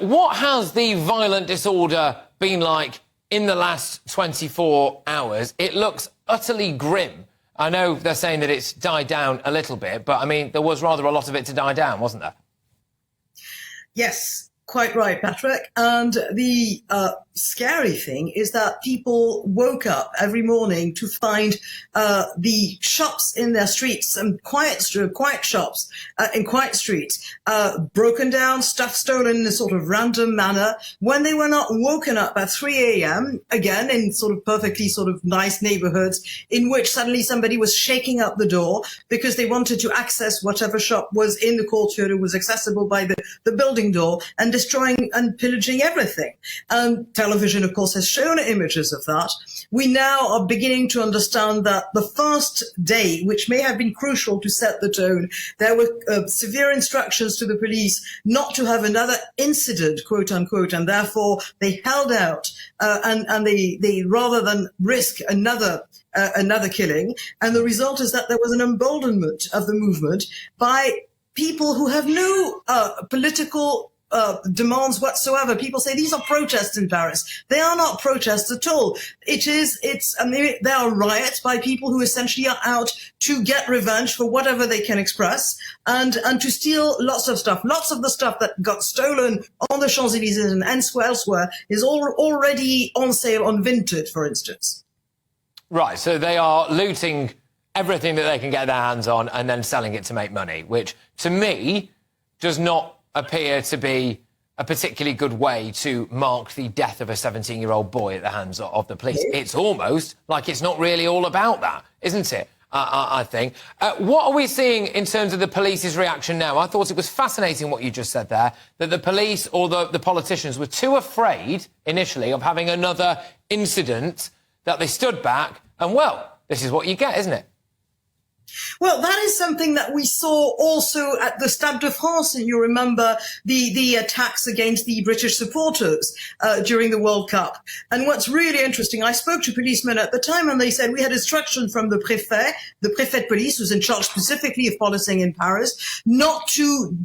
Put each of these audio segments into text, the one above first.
What has the violent disorder been like in the last 24 hours? It looks utterly grim. I know they're saying that it's died down a little bit, but, I mean, there was rather a lot of it to die down, wasn't there? Yes, quite right, Patrick. And the scary thing is that people woke up every morning to find the shops in their streets and quiet shops in quiet streets broken down, stuff stolen in a sort of random manner, when they were not woken up at 3 a.m., again, in sort of perfectly sort of nice neighborhoods, in which suddenly somebody was shaking up the door because they wanted to access whatever shop was in the courtyard or was accessible by the building door, and destroying and pillaging everything. Television, of course, has shown images of that. We now are beginning to understand that the first day, which may have been crucial to set the tone, there were severe instructions to the police not to have another incident, quote unquote, and therefore they held out and they rather than risk another killing. And the result is that there was an emboldenment of the movement by people who have no political demands whatsoever. People say these are protests in Paris. They are not protests at all. They are riots by people who essentially are out to get revenge for whatever they can express and to steal lots of stuff. Lots of the stuff that got stolen on the Champs-Élysées and elsewhere is already on sale on Vinted, for instance. Right, so they are looting everything that they can get their hands on and then selling it to make money, which, to me, does not appear to be a particularly good way to mark the death of a 17-year-old boy at the hands of the police. It's almost like it's not really all about that, isn't it? I think. What are we seeing in terms of the police's reaction now? I thought it was fascinating what you just said there, that the police or the politicians were too afraid, initially, of having another incident that they stood back and, well, this is what you get, isn't it? Well, that is something that we saw also at the Stade de France, and you remember the attacks against the British supporters during the World Cup. And what's really interesting, I spoke to policemen at the time, and they said we had instruction from the préfet de police, who's in charge specifically of policing in Paris, not to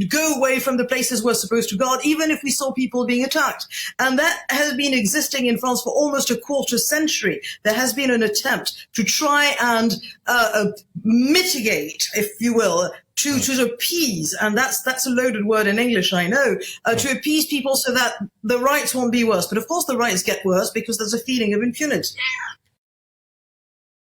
go away from the places we're supposed to guard, even if we saw people being attacked. And that has been existing in France for almost a quarter century. There has been an attempt to try and mitigate, if you will, to appease, and that's a loaded word in English, I know, to appease people so that the riots won't be worse. But of course the riots get worse because there's a feeling of impunity.